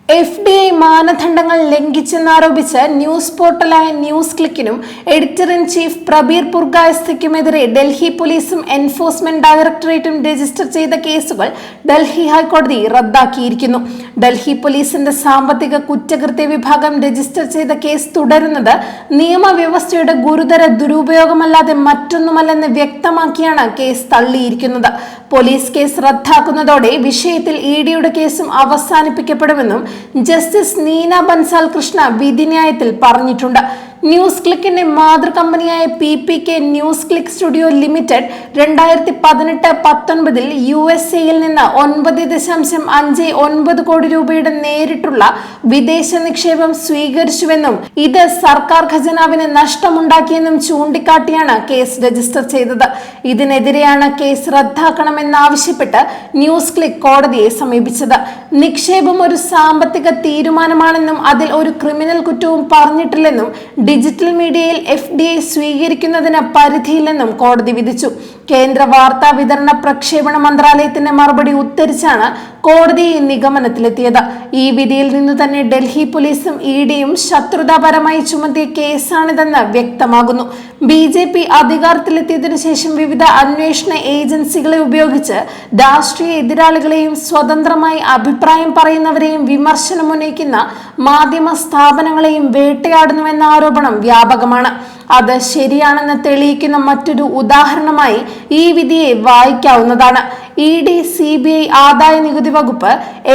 FDA മാനദണ്ഡങ്ങൾ ലംഘിച്ചെന്നാരോപിച്ച് news പോർട്ടലായ ന്യൂസ് ക്ലിക്കിനും എഡിറ്റർ ഇൻ ചീഫ് പ്രബീർ പുർഗായസ്തയ്ക്കുമെതിരെ ഡൽഹി പോലീസും എൻഫോഴ്സ്മെന്റ് ഡയറക്ടറേറ്റും രജിസ്റ്റർ ചെയ്ത കേസുകൾ ഡൽഹി ഹൈക്കോടതി റദ്ദാക്കിയിരിക്കുന്നു. ഡൽഹി പോലീസിന്റെ സാമ്പത്തിക കുറ്റകൃത്യ വിഭാഗം രജിസ്റ്റർ ചെയ്ത കേസ് തുടരുന്നത് നിയമവ്യവസ്ഥയുടെ ഗുരുതര ദുരുപയോഗമല്ലാതെ മറ്റൊന്നുമല്ലെന്ന് വ്യക്തമാക്കിയാണ് കേസ് തള്ളിയിരിക്കുന്നത്. പോലീസ് കേസ് റദ്ദാക്കുന്നതോടെ വിഷയത്തിൽ ഇഡിയുടെ കേസും അവസാനിപ്പിക്കപ്പെടുമെന്നും ജസ്റ്റിസ് നീന ബൻസാൽ കൃഷ്ണ വിധിന്യായത്തിൽ പറഞ്ഞിട്ടുണ്ട്. ന്യൂസ് ക്ലിക്കിന്റെ മാതൃകമ്പനിയായ PPK news click studio limited 2018-19 USA-യിൽ നിന്ന് 9.59 കോടി രൂപയുടെ നേരിട്ടുള്ള വിദേശ നിക്ഷേപം സ്വീകരിച്ചുവെന്നും ഇത് സർക്കാർ ഖജനാവിന് നഷ്ടമുണ്ടാക്കിയെന്നും ചൂണ്ടിക്കാട്ടിയാണ് കേസ് രജിസ്റ്റർ ചെയ്തത്. ഇതിനെതിരെയാണ് കേസ് റദ്ദാക്കണമെന്നാവശ്യപ്പെട്ട് ന്യൂസ് ക്ലിക്ക് കോടതിയെ സമീപിച്ചത്. നിക്ഷേപം ഒരു സാമ്പത്തിക തീരുമാനമാണെന്നും അതിൽ ഒരു ക്രിമിനൽ കുറ്റവും പറഞ്ഞിട്ടില്ലെന്നും ഡിജിറ്റൽ മീഡിയയിൽ FDA സ്വീകരിക്കുന്നതിന് പരിധിയില്ലെന്നും കോടതി വിധിച്ചു. കേന്ദ്ര വാർത്താ വിതരണ പ്രക്ഷേപണ മന്ത്രാലയത്തിന്റെ മറുപടി ഉദ്ധരിച്ചാണ് കോടതി നിഗമനത്തിലെത്തിയത്. ഈ വിധിയിൽ നിന്നു തന്നെ ഡൽഹി പോലീസും ഇഡിയും ശത്രുതാപരമായി ചുമത്തിയ കേസാണിതെന്ന് വ്യക്തമാകുന്നു. BJP അധികാരത്തിലെത്തിയതിനു ശേഷം വിവിധ അന്വേഷണ ഏജൻസികളെ ഉപയോഗിച്ച് രാഷ്ട്രീയ എതിരാളികളെയും സ്വതന്ത്രമായി അഭിപ്രായം പറയുന്നവരെയും വിമർശനമുന്നയിക്കുന്ന മാധ്യമ സ്ഥാപനങ്ങളെയും വേട്ടയാടുന്നുവെന്ന ആരോപണം വ്യാപകമാണ്. അത് ശരിയാണെന്ന് തെളിയിക്കുന്ന മറ്റൊരു ഉദാഹരണമായി ഈ വിധിയെ വായിക്കാവുന്നതാണ്. ED, CBI, ആദായ നികുതി വകുപ്പ്,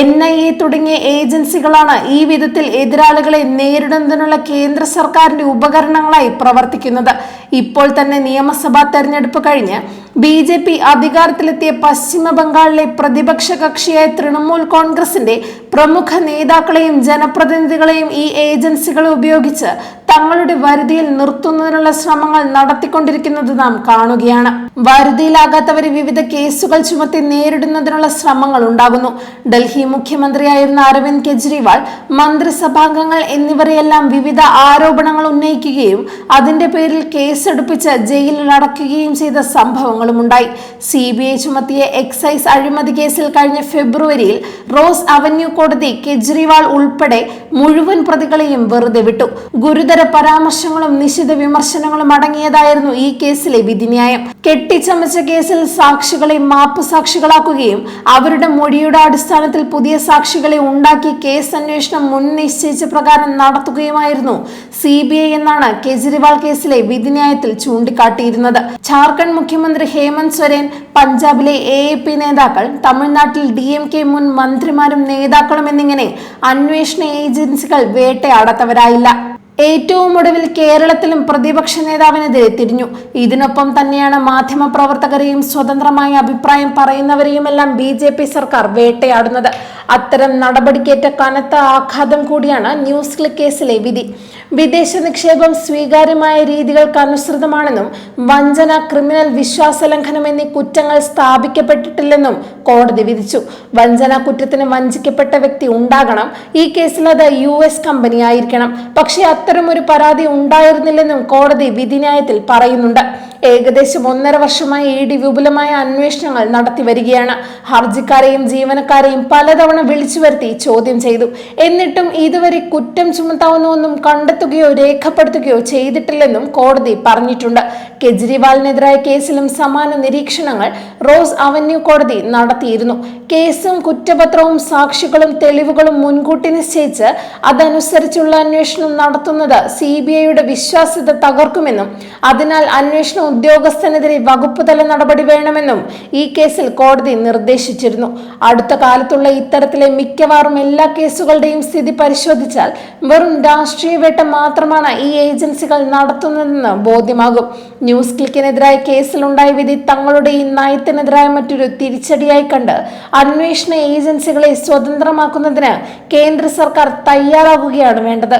NIA തുടങ്ങിയ ഏജൻസികളാണ് ഈ വിധത്തിൽ എതിരാളികളെ നേരിടുന്നതിനുള്ള കേന്ദ്ര സർക്കാരിന്റെ ഉപകരണങ്ങളായി പ്രവർത്തിക്കുന്നത്. ഇപ്പോൾ തന്നെ നിയമസഭാ തെരഞ്ഞെടുപ്പ് കഴിഞ്ഞ് BJP അധികാരത്തിലെത്തിയ പശ്ചിമ ബംഗാളിലെ പ്രതിപക്ഷ കക്ഷിയായ തൃണമൂൽ കോൺഗ്രസിന്റെ പ്രമുഖ നേതാക്കളെയും ജനപ്രതിനിധികളെയും ഈ ഏജൻസികളെ ഉപയോഗിച്ച് തങ്ങളുടെ വരുതിയിൽ നിർത്തുന്നതിനുള്ള ശ്രമങ്ങൾ നടത്തിക്കൊണ്ടിരിക്കുന്നത് നാം കാണുകയാണ്. വരുതിയിലാകാത്തവരെ വിവിധ കേസുകൾ ചുമത്തി നേരിടുന്നതിനുള്ള ശ്രമങ്ങൾ ഉണ്ടാകുന്നു. ഡൽഹി മുഖ്യമന്ത്രിയായിരുന്ന അരവിന്ദ് കെജ്രിവാൾ, മന്ത്രിസഭാംഗങ്ങൾ എന്നിവരെയെല്ലാം വിവിധ ആരോപണങ്ങൾ ഉന്നയിക്കുകയും അതിന്റെ പേരിൽ കേസെടുപ്പിച്ച് ജയിലിൽ അടയ്ക്കുകയും ചെയ്ത സംഭവങ്ങളുമുണ്ടായി. CBI ചുമത്തിയ എക്സൈസ് അഴിമതി കേസിൽ കഴിഞ്ഞ ഫെബ്രുവരിയിൽ റോസ് അവന്യൂ കോടതി കെജ്രിവാൾ ഉൾപ്പെടെ മുഴുവൻ പ്രതികളെയും വെറുതെ വിട്ടു. ഗുരുതര പരാമർശങ്ങളും നിശിത വിമർശനങ്ങളും അടങ്ങിയതായിരുന്നു ഈ കേസിലെ വിധിന്യായം. കെട്ടിച്ചമച്ച കേസിൽ സാക്ഷികളെ മാപ്പ് സാക്ഷികളാക്കുകയും അവരുടെ മൊഴിയുടെ അടിസ്ഥാനത്തിൽ പുതിയ സാക്ഷികളെ ഉണ്ടാക്കി കേസ് അന്വേഷണം മുൻ നിശ്ചയിച്ച പ്രകാരം നടത്തുകയുമായിരുന്നു CBI എന്നാണ് കെജ്രിവാൾ കേസിലെ വിധിന്യായത്തിൽ ചൂണ്ടിക്കാട്ടിയിരുന്നത്. ജാർഖണ്ഡ് മുഖ്യമന്ത്രി ഹേമന്ത് സോരൻ, പഞ്ചാബിലെ AAP നേതാക്കൾ, തമിഴ്നാട്ടിൽ DMK മുൻ മന്ത്രിമാരും നേതാക്കളും എന്നിങ്ങനെ അന്വേഷണ ഏജൻസികൾ വേട്ടയാടാത്തവരായില്ല. ഏറ്റവും ഒടുവിൽ കേരളത്തിലും പ്രതിപക്ഷ നേതാവിനെതിരെ തിരിഞ്ഞു. ഇതിനൊപ്പം തന്നെയാണ് മാധ്യമ പ്രവർത്തകരെയും സ്വതന്ത്രമായ അഭിപ്രായം പറയുന്നവരെയുമെല്ലാം BJP സർക്കാർ വേട്ടയാടുന്നത്. അത്തരം നടപടിക്കേറ്റ കനത്ത ആഘാതം കൂടിയാണ് ന്യൂസ് ക്ലിക്ക് കേസിലെ വിധി. വിദേശ നിക്ഷേപം സ്വീകാര്യമായ രീതികൾക്ക് അനുസൃതമാണെന്നും വഞ്ചന, ക്രിമിനൽ വിശ്വാസലംഘനം എന്നീ കുറ്റങ്ങൾ സ്ഥാപിക്കപ്പെട്ടിട്ടില്ലെന്നും കോടതി വിധിച്ചു. വഞ്ചന കുറ്റത്തിന് വഞ്ചിക്കപ്പെട്ട വ്യക്തി ഉണ്ടാകണം. ഈ കേസിൽ അത് US കമ്പനി ആയിരിക്കണം. പക്ഷേ അത്തരമൊരു പരാതി ഉണ്ടായിരുന്നില്ലെന്നും കോടതി വിധിന്യായത്തിൽ പറയുന്നുണ്ട്. ഏകദേശം 1.5 വർഷമായി ED വിപുലമായ അന്വേഷണങ്ങൾ നടത്തി വരികയാണ്. ഹർജിക്കാരെയും ജീവനക്കാരെയും പലതവണ വിളിച്ചു വരുത്തി ചോദ്യം ചെയ്തു. എന്നിട്ടും ഇതുവരെ കുറ്റം ചുമത്താവുന്ന ഒന്നും കണ്ടെത്തുകയോ രേഖപ്പെടുത്തുകയോ ചെയ്തിട്ടില്ലെന്നും കോടതി പറഞ്ഞിട്ടുണ്ട്. കെജ്രിവാളിനെതിരായ കേസിലും സമാന നിരീക്ഷണങ്ങൾ റോസ് അവന്യൂ കോടതി നടത്തിയിരുന്നു. കേസും കുറ്റപത്രവും സാക്ഷികളും തെളിവുകളും മുൻകൂട്ടി നിശ്ചയിച്ച് അതനുസരിച്ചുള്ള അന്വേഷണം നടത്തുന്നത് CBIയുടെ വിശ്വാസ്യത തകർക്കുമെന്നും അതിനാൽ അന്വേഷണ ഉദ്യോഗസ്ഥനെതിരെ വകുപ്പ് തല നടപടി വേണമെന്നും ഈ കേസിൽ കോടതി നിർദ്ദേശിച്ചിരുന്നു. അടുത്ത കാലത്തുള്ള ഇത്തരത്തിലെ മിക്കവാറും എല്ലാ കേസുകളുടെയും സ്ഥിതി പരിശോധിച്ചാൽ വെറും രാഷ്ട്രീയ വേട്ട മാത്രമാണ് ഈ ഏജൻസികൾ നടത്തുന്നതെന്ന് ബോധ്യമാകും. ന്യൂസ് ക്ലിക്കിനെതിരായ കേസിലുണ്ടായ വിധി തങ്ങളുടെ ഈ നയത്തിനെതിരായ മറ്റൊരു തിരിച്ചടിയായി കണ്ട് അന്വേഷണ ഏജൻസികളെ സ്വതന്ത്രമാക്കുന്നതിന് കേന്ദ്ര സർക്കാർ തയ്യാറാകുകയാണ് വേണ്ടത്.